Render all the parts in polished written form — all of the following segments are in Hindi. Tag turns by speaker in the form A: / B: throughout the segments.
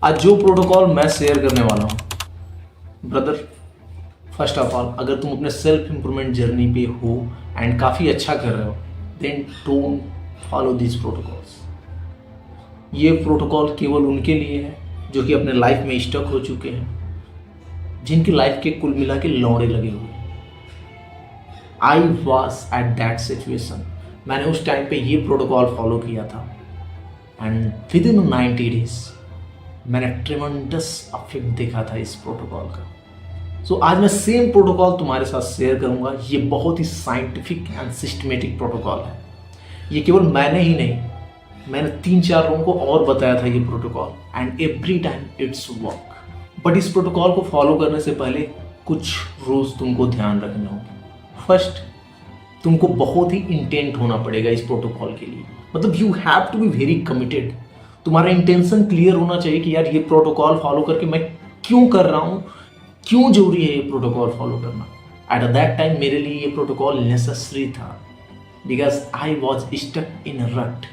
A: आज जो प्रोटोकॉल मैं शेयर करने वाला हूँ ब्रदर, फर्स्ट ऑफ ऑल अगर तुम अपने सेल्फ इंप्रूवमेंट जर्नी पे हो एंड काफ़ी अच्छा कर रहे हो, then don't follow this protocols. ये प्रोटोकॉल केवल उनके लिए है जो कि अपने लाइफ में स्टक हो चुके हैं, जिनकी लाइफ के कुल मिला के लौड़े लगे हुए हैं। I was at that situation. मैंने उस टाइम पे ये प्रोटोकॉल फॉलो किया था एंड विद इन 90 डेज मैंने ट्रेमेंडस इफेक्ट देखा था इस प्रोटोकॉल का। सो आज मैं सेम प्रोटोकॉल तुम्हारे साथ शेयर करूंगा। ये बहुत ही साइंटिफिक एंड सिस्टमेटिक प्रोटोकॉल है। ये केवल मैंने ही नहीं, मैंने 3-4 लोगों को और बताया था ये protocol and every time it's work. But इस प्रोटोकॉल को फॉलो करने से पहले कुछ रूल्स तुमको ध्यान रखने होंगे। फर्स्ट, तुमको बहुत ही इंटेंट होना पड़ेगा इस प्रोटोकॉल के लिए। मतलब you have to be very committed. तुम्हारा इंटेंशन क्लियर होना चाहिए कि यार ये प्रोटोकॉल फॉलो करके मैं क्यों कर रहा हूँ, क्यों जरूरी है ये प्रोटोकॉल फॉलो करना। एट दैट टाइम मेरे लिए ये प्रोटोकॉल नेसेसरी था because I was stuck in rut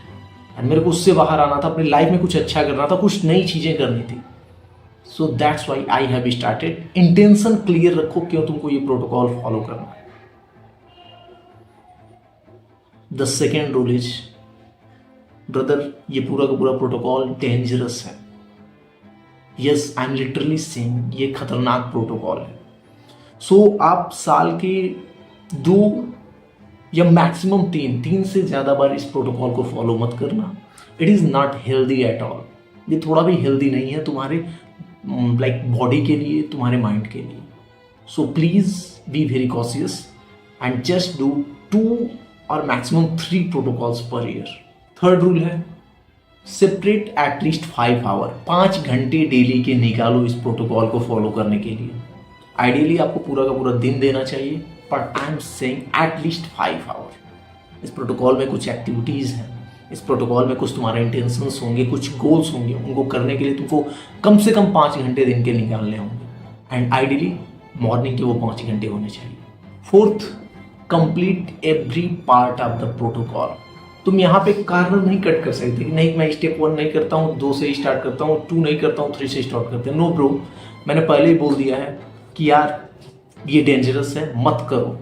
A: and मेरे को उससे बाहर आना था, अपनी लाइफ में कुछ अच्छा करना था, कुछ नई चीज़ें करनी थी। So that's why I have started. Intention clear रखो क्यों तुमको ये प्रोटोकॉल फॉलो करना है। The second rule is brother, ये पूरा का पूरा प्रोटोकॉल डेंजरस है। Yes, I am literally saying ये खतरनाक प्रोटोकॉल है। सो आप साल के 2 या मैक्सिमम 3 से ज़्यादा बार इस प्रोटोकॉल को फॉलो मत करना। It is not healthy at all. ये थोड़ा भी हेल्दी नहीं है तुम्हारे लाइक बॉडी के लिए, तुम्हारे माइंड के लिए। So please be very cautious and just do 2 और maximum 3 protocols per year. Third rule है सेपरेट एटलीस्ट 5 आवर, 5 घंटे डेली के निकालो इस प्रोटोकॉल को फॉलो करने के लिए। आइडियली आपको पूरा का पूरा दिन देना चाहिए, but I am saying at least 5 hour. इस प्रोटोकॉल में कुछ एक्टिविटीज़ हैं, इस प्रोटोकॉल में कुछ तुम्हारे इंटेंशंस होंगे, कुछ गोल्स होंगे। उनको करने के लिए तुमको कम से कम 5 घंटे दिन के निकालने होंगे एंड आइडियली मॉर्निंग के वो 5 घंटे होने चाहिए। Fourth, complete every part of the protocol. तुम यहाँ पे कार्नर नहीं कट कर सकते कि नहीं मैं स्टेप 1 नहीं करता हूँ, 2 से स्टार्ट करता हूँ, 2 नहीं करता हूँ, 3 से स्टार्ट करते हैं। नो ब्रो, मैंने पहले ही बोल दिया है कि यार ये डेंजरस है, मत करो।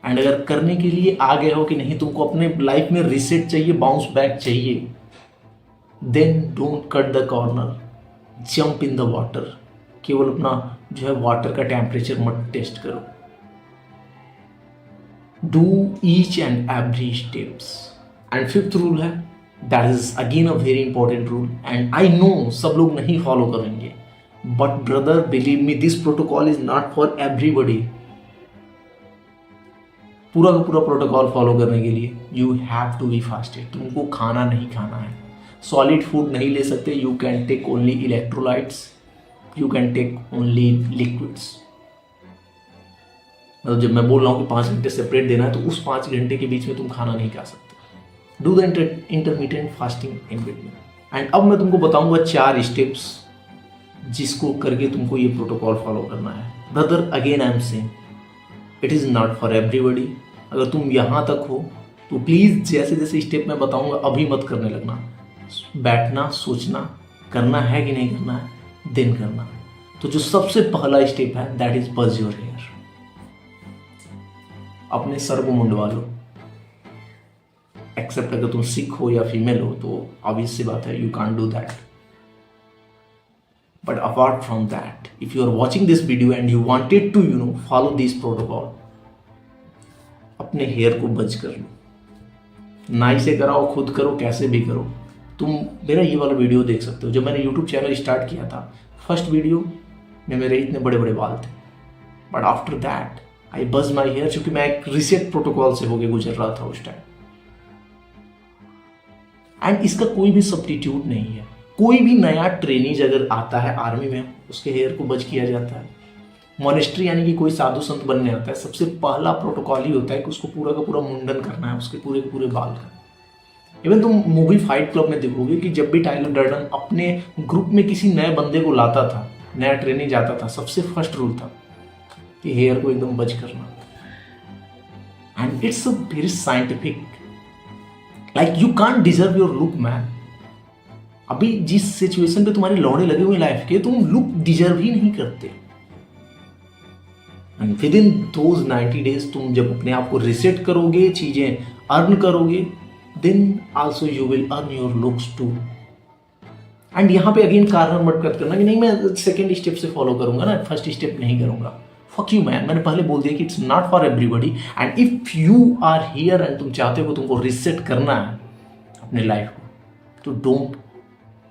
A: एंड अगर करने के लिए आ गए हो कि नहीं तुमको अपने लाइफ में रिसेट चाहिए, बाउंस बैक चाहिए, then don't cut the corner, jump in the water. केवल अपना जो है वाटर का टेम्परेचर मत टेस्ट करो। Do each and every steps. And fifth rule है, that is again a very important rule and I know सब लोग नहीं फॉलो करेंगे, but brother believe me this protocol is not for everybody. पूरा का पूरा प्रोटोकॉल फॉलो करने के लिए you have to be fasted. तुमको खाना नहीं खाना है, सॉलिड फूड नहीं ले सकते। You can take only electrolytes, you can take only liquids. मतलब जब मैं बोल रहा हूँ कि 5 घंटे सेपरेट देना है तो उस 5 घंटे के बीच में तुम खाना नहीं खा सकते। Do the intermediate fasting in between. And अब मैं तुमको बताऊंगा 4 स्टेप्स जिसको करके तुमको ये प्रोटोकॉल फॉलो करना है। Brother again I am saying it is not for everybody. अगर तुम यहाँ तक हो तो प्लीज़ जैसे जैसे स्टेप मैं बताऊंगा अभी मत करने लगना। बैठना, सोचना, करना है कि नहीं करना है, देन करना। तो जो सबसे पहला स्टेप है दैट इज बज योर हेयर। अपने सर को मुंडवा लो। एक्सेप्ट अगर तुम सिख हो या फीमेल हो तो ऑब्वियस सी बात है, you can't do that. But apart from that, if you are watching this video and you wanted to follow this protocol, अपने हेयर को बज कर लो। नाई से कराओ, खुद करो, कैसे भी करो। तुम मेरा ये वाला वीडियो देख सकते हो। जब मैंने यूट्यूब चैनल स्टार्ट किया था, फर्स्ट वीडियो में मेरे इतने बड़े बड़े बाल थे, बट आफ्टर दैट आई बज माई हेयर, क्योंकि मैं एक रिसेट प्रोटोकॉल से होके गुजर रहा था उस टाइम। एंड इसका कोई भी सब्स्टिट्यूट नहीं है। कोई भी नया ट्रेनीज अगर आता है आर्मी में, उसके हेयर को बज किया जाता है। मॉनेस्ट्री यानी कि कोई साधु संत बनने आता है, सबसे पहला प्रोटोकॉल ही होता है कि उसको पूरा का पूरा मुंडन करना है, उसके पूरे के पूरे बाल का। इवन तुम मूवी फाइट क्लब में देखोगे कि जब भी टाइलर डर्डन अपने ग्रुप में किसी नए बंदे को लाता था, नया ट्रेनिंग जाता था, सबसे फर्स्ट रूल था कि हेयर को एकदम बज करना। And it's a very scientific, like you can't deserve your look man, अभी जिस सिचुएशन पे तुम्हारे लौड़े लगे हुए लाइफ के, तुम लुक डिजर्व ही नहीं करते। And with in those 90 days तुम जब अपने आप को रिसेट करोगे, चीजें अर्न करोगे, then also you will earn your looks too. And यहाँ पे अगेन कारण मत कट करना कि नहीं मैं सेकेंड स्टेप से फॉलो करूंगा ना, फर्स्ट स्टेप नहीं करूंगा। फक यू मैन, मैंने पहले बोल दिया कि it's not for everybody. And if you are here and तुम चाहते हो कि तुमको रिसेट करना है अपने लाइफ को, तो don't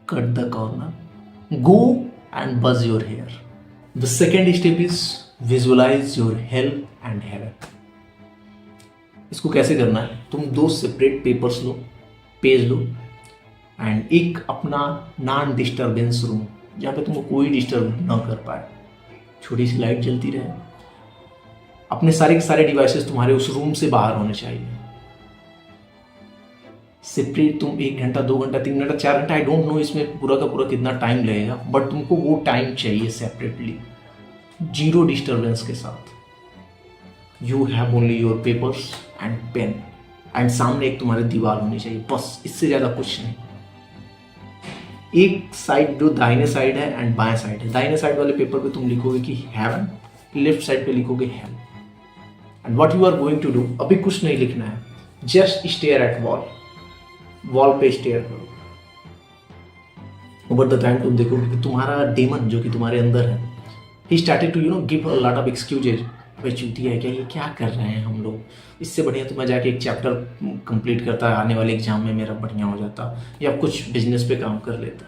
A: cut the corner, go and buzz your hair. The second step is visualize your hell and heaven. इसको कैसे करना है, तुम 2 सेपरेट पेपर्स लो, पेज लो, एंड एक अपना नॉन डिस्टर्बेंस रूम जहाँ पे तुमको कोई डिस्टर्ब ना कर पाए, छोटी सी लाइट जलती रहे, अपने सारे के सारे डिवाइसेस तुम्हारे उस रूम से बाहर होने चाहिए। सेपरेट तुम 1 घंटा 2 घंटा 3 घंटा 4 घंटा, आई डोंट नो इसमें पूरा का पूरा कितना टाइम लगेगा, बट तुमको वो टाइम चाहिए सेपरेटली, 0 डिस्टर्बेंस के साथ। You have only your papers and pen, and सामने एक तुम्हारी दीवार होनी चाहिए, बस इससे ज़्यादा कुछ नहीं। एक साइड जो दाहिने साइड है एंड बाएं साइड है, दाहिने साइड वाले पेपर पे तुम लिखोगे कि हेवन, लेफ्ट साइड पे लिखोगे hell. And what you are going to do, अभी कुछ नहीं लिखना है, जस्ट स्टेयर एट वॉल पे स्टेयर करो। ओवर द टाइम तुम देखोगे कि तुम्हारा डेमन जो कि तुम्हारे अंदर है, he started to give a lot of excuses. भाई चूतिया है क्या, ये क्या कर रहे हैं हम लोग, इससे बढ़िया तो मैं जाके एक चैप्टर कंप्लीट करता, आने वाले एग्जाम में मेरा बढ़िया हो जाता, या कुछ बिजनेस पे काम कर लेता।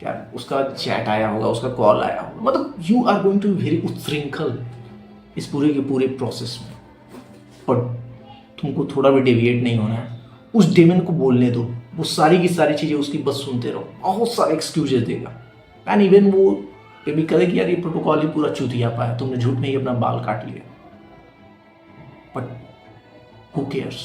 A: यार उसका चैट आया होगा, उसका कॉल आया होगा, मतलब you are going to very उच्छृंखल इस पूरे के पूरे प्रोसेस में। पर तुमको थोड़ा भी डेविएट नहीं होना है, उस डेमन को बोलने दो, वो सारी की सारी चीज़ें उसकी बस सुनते रहो, बहुत सारे एक्सक्यूजेज देगा। एंड इवन वो ये भी कहे कि यार ये प्रोटोकॉल ही पूरा चूतिया पाया, तुमने झूठ नहीं अपना बाल काट लिया, बट हु केयर्स,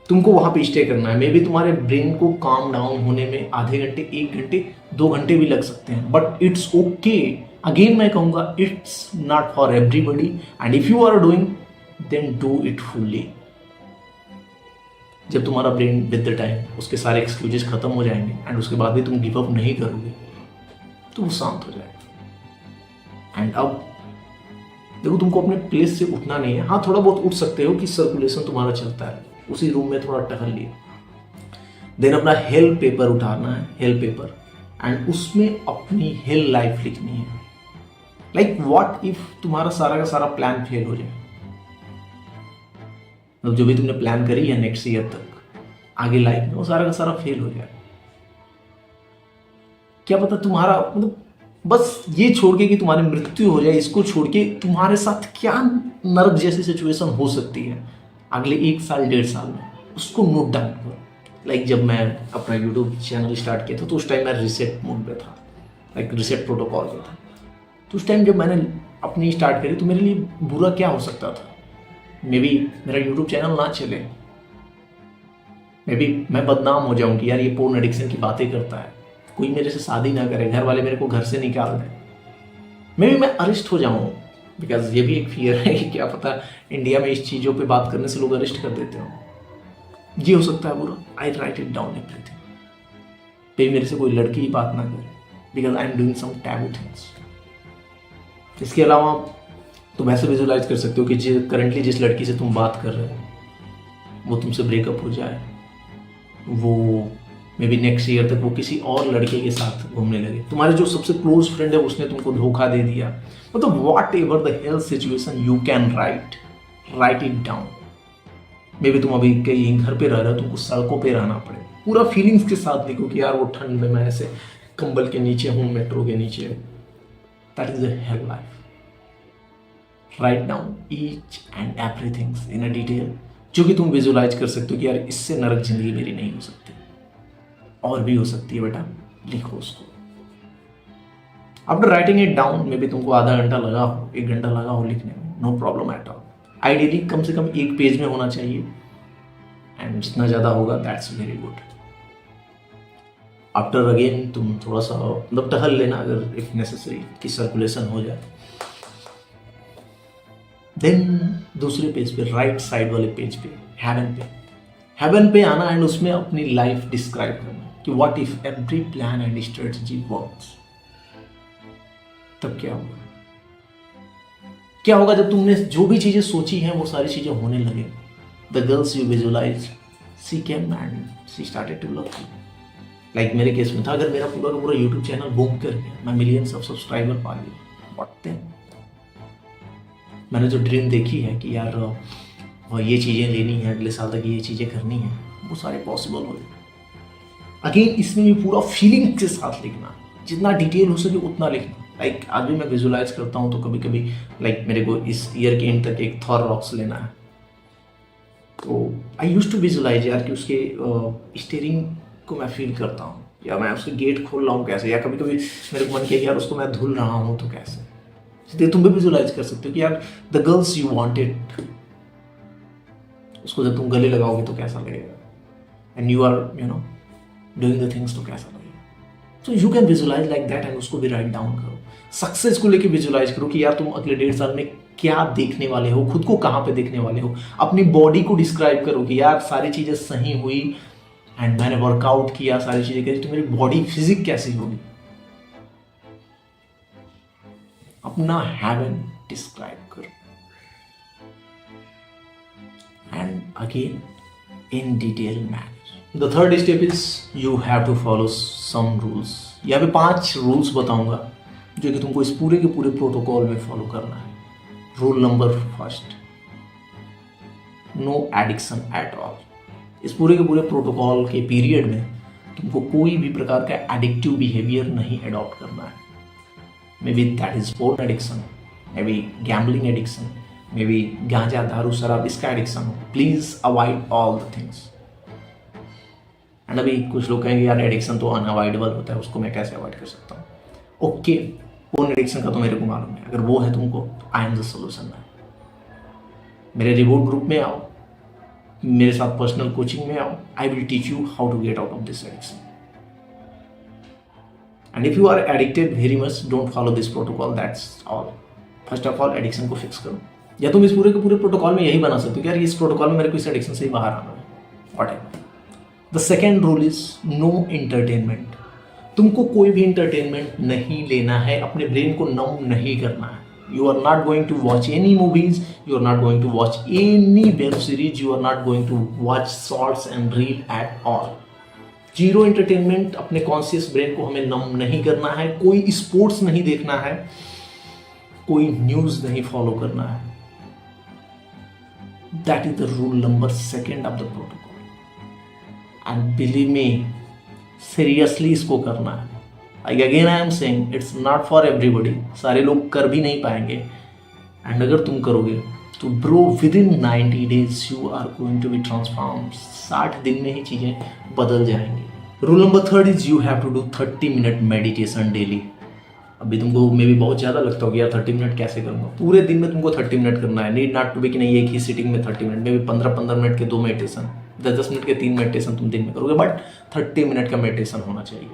A: तुमको वहां पे स्टे करना है। मे बी तुम्हारे ब्रेन को काम डाउन होने में आधे घंटे 1 घंटे 2 घंटे भी लग सकते हैं, बट इट्स ओके। अगेन मैं कहूंगा it's not for everybody, and if you are doing then do it fully. जब तुम्हारा ब्रेन विद द टाइम उसके सारे एक्सक्यूजेस खत्म हो जाएंगे एंड उसके बाद भी तुम गिव अप नहीं करोगे, तो वो शांत हो जाएगा। एंड अब देखो तुमको अपने प्लेस से उठना नहीं है, हाँ थोड़ा बहुत उठ सकते हो कि सर्कुलेशन तुम्हारा चलता है, उसी रूम में थोड़ा टहल लिए। देन अपना हेल पेपर उठाना है, हेल पेपर, एंड उसमें अपनी हेल लाइफ लिखनी है। लाइक व्हाट इफ तुम्हारा सारा का सारा प्लान फेल हो जाए, मतलब जो भी तुमने प्लान करी है नेक्स्ट ईयर तक आगे लाइफ में, वो सारा का सारा फेल हो जाए। क्या पता तुम्हारा मतलब बस ये छोड़ के कि तुम्हारी मृत्यु हो जाए, इसको छोड़ के तुम्हारे साथ क्या नर्क जैसी सिचुएशन हो सकती है अगले 1 साल 1.5 साल में, उसको नोट डाउन करो। लाइक जब मैं अपना यूट्यूब चैनल स्टार्ट किया था तो उस टाइम मैं रिसेट मोड पे था, लाइक रिसेट प्रोटोकॉल पे था। तो उस टाइम जब मैंने अपनी स्टार्ट करी तो मेरे लिए बुरा क्या हो सकता था, मे बी मेरा यूट्यूब चैनल ना चले, मे बी मैं बदनाम हो जाऊँ कि यार ये पोर्न एडिक्शन की बातें करता है, कोई मेरे से शादी ना करे, घर वाले मेरे को घर से निकाल दें, मे बी मैं अरेस्ट हो जाऊँ, बिकॉज ये भी एक फियर है कि क्या पता इंडिया में इस चीज़ों पे बात करने से लोग अरेस्ट कर देते हो, ये हो सकता है बुरा। I write it down everything, पे मेरे से कोई लड़की ही बात ना करे, because I am doing some taboo things. इसके अलावा तुम ऐसे विजुलाइज कर सकते हो कि करंटली जिस लड़की से तुम बात कर रहे हो वो तुमसे ब्रेकअप हो जाए, वो मे बी नेक्स्ट ईयर तक वो किसी और लड़के के साथ घूमने लगे, तुम्हारे जो सबसे क्लोज फ्रेंड है उसने तुमको धोखा दे दिया, मतलब what ever the health situation you can write it down. May be तुम अभी कहीं घर पे रह रहे हो, तुमको सड़कों पे रहना पड़े, पूरा फीलिंग्स के साथ लिखो कि यार वो ठंड में मैं ऐसे कंबल के नीचे हूँ, मेट्रो के नीचे, that is the hell life. Write down each and everything in a detail, जो कि तुम विजुलाइज कर सकते हो कि यार इससे नरक जिंदगी मेरी नहीं हो सकती, और भी हो सकती है बेटा, लिखो उसको। After writing it down may be तुमको आधा घंटा लगा हो, 1 घंटा लगा हो लिखने में, no problem at all. Ideally कम से कम 1 पेज में होना चाहिए, एंड जितना ज़्यादा होगा that's very good. After again तुम थोड़ा सा मतलब टहल लेना अगर इफ नेसेसरी कि सर्कुलेशन हो जाए। देन दूसरे पेज पे, राइट साइड वाले पेज पे, हेवन पे आना एंड उसमें अपनी लाइफ डिस्क्राइब करना। कि what if every plan and strategy works, तब क्या होगा? क्या होगा जब तुमने जो भी चीजें सोची हैं वो सारी चीजें होने लगे? The girls you visualize, she came and she started to love you. Like मेरे केस में था, अगर मेरा पूरा का पूरा यूट्यूब चैनल बूम कर गया, मैं मिलियंस ऑफ सब्सक्राइबर पा लिया, व्हाट देन? मैंने जो ड्रीम देखी है कि यार ये चीज़ें लेनी है, अगले साल तक ये चीज़ें करनी है, वो सारे पॉसिबल हो गए। अगेन इसमें भी पूरा फीलिंग के साथ लिखना, जितना डिटेल हो सके उतना लिखना। लाइक आज भी मैं विजुलाइज करता हूँ तो कभी कभी लाइक मेरे को इस ईयर के एंड तक एक थॉर रॉक्स लेना है, तो आई यूज टू विजुलाइज यार कि उसके स्टीयरिंग को मैं फील करता हूँ, या मैं उसके गेट खोल रहा हूँ कैसे, या कभी कभी मेरे को मन किया कि यार उसको मैं धुल रहा हूँ तो कैसे। इसलिए तुम भी विजुलाइज कर सकते हो कि यार द गर्ल्स यू वांटेड, उसको जब तुम गले लगाओगे तो कैसा लगेगा, and you are doing the things तो कैसा लगेगा। So you can visualize like that and उसको भी राइट डाउन करो। सक्सेस को लेके विजुलाइज करो कि यार तुम अगले 1.5 साल में क्या देखने वाले हो, खुद को कहाँ पे देखने वाले हो। अपनी बॉडी को डिस्क्राइब करो कि यार सारी चीजें सही हुई एंड मैंने वर्कआउट किया, सारी चीजें करी, तो मेरी बॉडी फिजिक कैसी होगी। अपना हेवन डिस्क्राइब करो। And again in detail manner. The third step is you have to follow some rules. यहाँ पे 5 रूल्स बताऊंगा जो कि तुमको इस पूरे के पूरे प्रोटोकॉल में फॉलो करना है। Rule number 1, no addiction at all. इस पूरे के पूरे प्रोटोकॉल के पीरियड में तुमको कोई भी प्रकार का एडिक्टिव बिहेवियर नहीं अडॉप्ट करना है। May be that is porn addiction, may be gambling addiction, may be गांजा दारू शराब इसका एडिक्शन हो। Please avoid all the things. And अभी कुछ लोग कहेंगे यार एडिक्शन तो अनअवॉइडेबल होता है, उसको मैं कैसे अवॉइड कर सकता हूँ? ओके, पोर्न एडिक्शन का तो मेरे को मालूम है, अगर वो है तुमको, I am the solution man. मेरे रिवॉर्ड ग्रुप में आओ, मेरे साथ पर्सनल कोचिंग में आओ, I will teach you how to get out of this addiction. And if you are addicted very much, don't follow this protocol, that's all. First of all addiction को फिक्स करो, या तुम इस पूरे के पूरे प्रोटोकॉल में यही बना सकते हो कि यार इस प्रोटोकॉल में मेरे को इस एडिक्शन से ही बाहर आना है, whatever. The second rule is no entertainment. तुमको कोई भी एंटरटेनमेंट नहीं लेना है, अपने ब्रेन को नम नहीं करना है। You are not going to watch any movies, you are not going to watch any web series, you are not going to watch shorts and reel at all. Zero entertainment. अपने कॉन्शियस ब्रेन को हमें नम नहीं करना है, कोई स्पोर्ट्स नहीं देखना है, कोई न्यूज नहीं फॉलो करना है। That is the rule number 2 of the protocol. And believe me, seriously इसको करना है। Again I am saying it's not for everybody, सारे लोग कर भी नहीं पाएंगे। एंड अगर तुम करोगे तो bro within 90 days you are going to be transform. 60 दिन में ही चीजें बदल जाएंगी। Rule number 3 is you have to do 30 minute meditation daily. अभी तुमको मे भी बहुत ज़्यादा लगता होगा यार 30 मिनट कैसे करूँगा। पूरे दिन में तुमको 30 मिनट करना है। नीड नॉट टू बी कि नहीं एक ही सिटिंग में 30 मिनट, मे भी 15-15 मिनट के 2 मेडिटेशन, 10-10 मिनट के 3 मेडिटेशन तुम दिन में करोगे, बट 30 मिनट का मेडिटेशन होना चाहिए।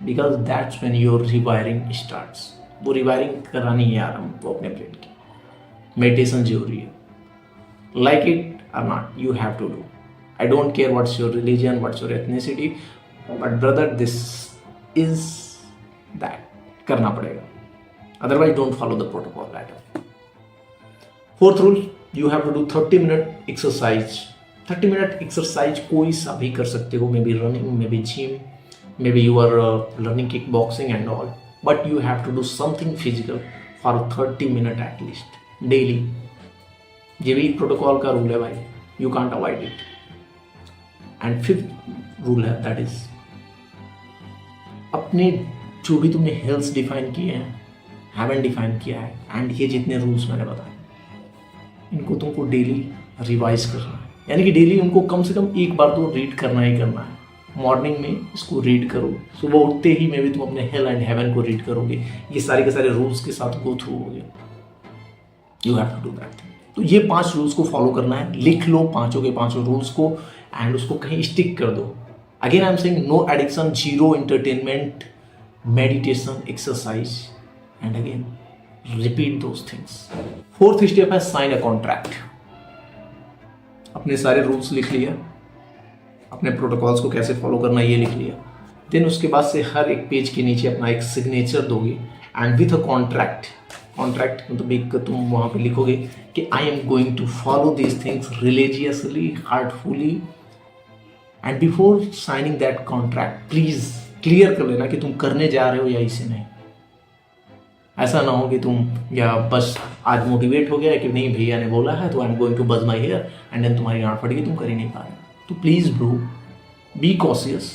A: Because that's when your rewiring starts. वो रिवायरिंग करानी है यार हमको अपने ब्रेन की। मेडिटेशन जरूरी है, लाइक इट और not, you have to do. I don't care what's your religion, what's your ethnicity, but brother this is that, करना पड़ेगा। Otherwise don't follow the protocol at all. 4th rule, you have to do 30 minute exercise. 30 minute exercise कोई सा भी कर सकते हो, maybe running, maybe gym, maybe you are learning kick boxing and all, but you have to do something physical for 30 minute at least daily. ये भी प्रोटोकॉल का रूल है भाई, you can't avoid it. And 5th rule है, दैट इज अपने जो भी तुमने हेल्थ डिफाइन किए हैं, हैवन डिफाइन किया है, एंड ये जितने रूल्स मैंने बताए, इनको तुमको डेली रिवाइज करना है। यानी कि डेली उनको कम से कम एक बार तो रीड करना ही करना है। मॉर्निंग में इसको रीड करो, सुबह उठते ही में भी तुम अपने हेल एंड हेवन को रीड करोगे, ये सारे के सारे रूल्स के साथ गो थ्रू होगे। You have to do that thing. तो ये 5 रूल्स को फॉलो करना है, लिख लो पांचों के पांचों रूल्स को एंड उसको कहीं स्टिक कर दो। Again I am saying no addiction, zero entertainment, meditation, exercise, and again repeat those things. 4th step है साइन अ कॉन्ट्रैक्ट। अपने सारे रूल्स लिख लिया, अपने प्रोटोकॉल्स को कैसे फॉलो करना ये लिख लिया। देन उसके बाद से हर एक पेज के नीचे अपना एक सिग्नेचर दोगे एंड विथ अ कॉन्ट्रैक्ट मतलब एक तुम वहाँ पे लिखोगे कि I am going to follow these things religiously, heartfully, and before signing that contract please clear कर लेना कि तुम करने जा रहे हो या इसे नहीं। ऐसा ना हो कि तुम या बस आज मोटिवेट हो गया कि नहीं भैया ने बोला है तो आई एम गोइंग टू बज माई हेयर एंड देन तुम्हारी गांड फटेगी, तुम कर ही नहीं पा रहे। तो please bro be cautious.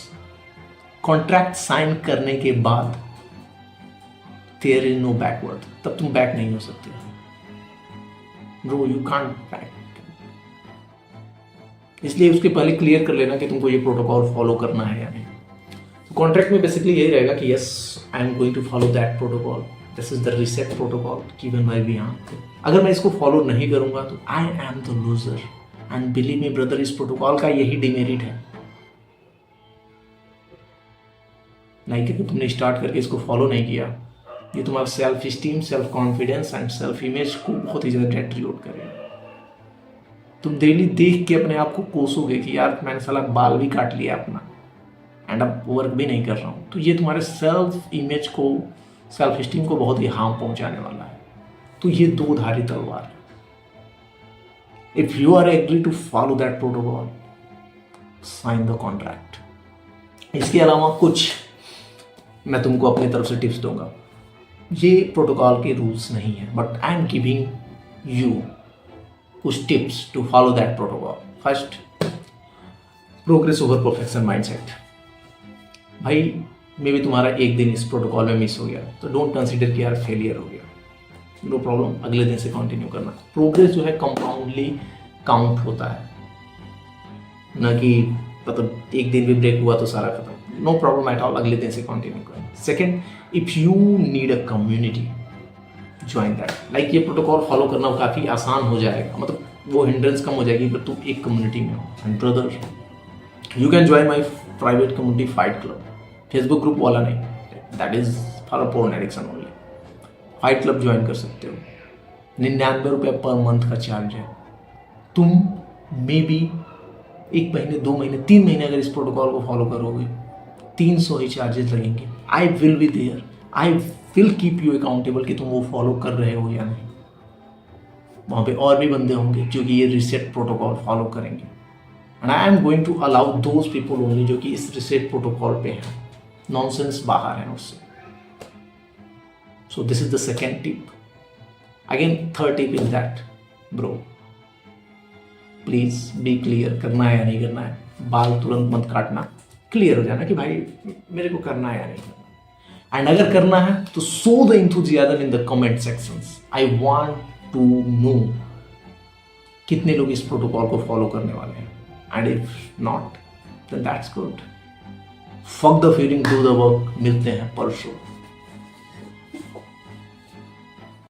A: Contract sign करने के बाद देयर इज नो बैकवर्ड, तब तुम बैक नहीं हो सकते ब्रो, यू कांट बैक। इसलिए उसके पहले क्लियर कर लेना कि तुमको ये प्रोटोकॉल फॉलो करना है या नहीं। तो कॉन्ट्रैक्ट में बेसिकली यही रहेगा कि yes I am going to follow that protocol, this is the reset protocol given by बियांग। अगर मैं इसको फॉलो नहीं करूंगा तो I am the loser and believe me brother, इस प्रोटोकॉल का यही डिमेरिट है। नहीं कि तुमने स्टार्ट करके इसको फॉलो नहीं किया, ये तुम्हारा self esteem, self confidence and self image को बहुत ही ज़्यादा डेट्रिब्यूट करेगा। तुम डेली देख के अपने आप को कोसोगे कि यार मैंने साला बाल भी काट लिया अपना एंड अब वर्क भी नहीं कर रहा हूँ, तो ये तुम्हारे सेल्फ इमेज को, सेल्फ स्टीम को बहुत ही हार्म पहुंचाने वाला है। तो ये दो धारी तलवार है। If you are agree to follow that protocol, sign the contract. इसके अलावा कुछ मैं तुमको अपनी तरफ से टिप्स दूंगा। ये प्रोटोकॉल के रूल्स नहीं है, but I am giving you कुछ tips to follow that protocol. First, progress over perfection mindset. भाई मे भी तुम्हारा एक दिन इस प्रोटोकॉल में मिस हो गया तो डोंट कंसीडर कि यार फेलियर हो गया, नो प्रॉब्लम, अगले दिन से कंटिन्यू करना। प्रोग्रेस जो है कंपाउंडली काउंट होता है, ना कि मतलब एक दिन भी ब्रेक हुआ तो सारा खत्म। नो प्रॉब्लम एट ऑल, अगले दिन से कंटिन्यू करना। Second, if you need a community join that. Like ये प्रोटोकॉल फॉलो करना काफ़ी आसान हो जाएगा, मतलब वो हिंड्रेंस कम हो जाएगी अगर तुम एक कम्युनिटी में हो। And brother you can join my private community fight club, Facebook group वाला नहीं, that is for a porn addiction only. Fight club join कर सकते हो, 99 रुपये पर मंथ का चार्ज है। तुम मे बी 1 महीने 2 महीने 3 महीने अगर इस प्रोटोकॉल को फॉलो करोगे 300 ही चार्जेस लगेंगे। I will be there, I will keep you accountable कि तुम वो फॉलो कर रहे हो या नहीं। वहाँ पे और भी बंदे होंगे जो कि ये रीसेट प्रोटोकॉल फॉलो करेंगे and I am going to allow those people only जो कि इस रीसेट प्रोटोकॉल पे हैं, नॉनसेंस बाहर है उससे। So this is the second tip. Again third tip is that bro please be clear, करना है या नहीं करना है। बाल तुरंत मत काटना, क्लियर हो जाना कि भाई मेरे को करना है या नहीं करना। एंड अगर करना है तो so the enthusiasm in the comment sections. I want to know कितने लोग इस प्रोटोकॉल को फॉलो करने वाले हैं। And if not then that's good. Fuck the feeling, do the work. मिलते हैं परसों।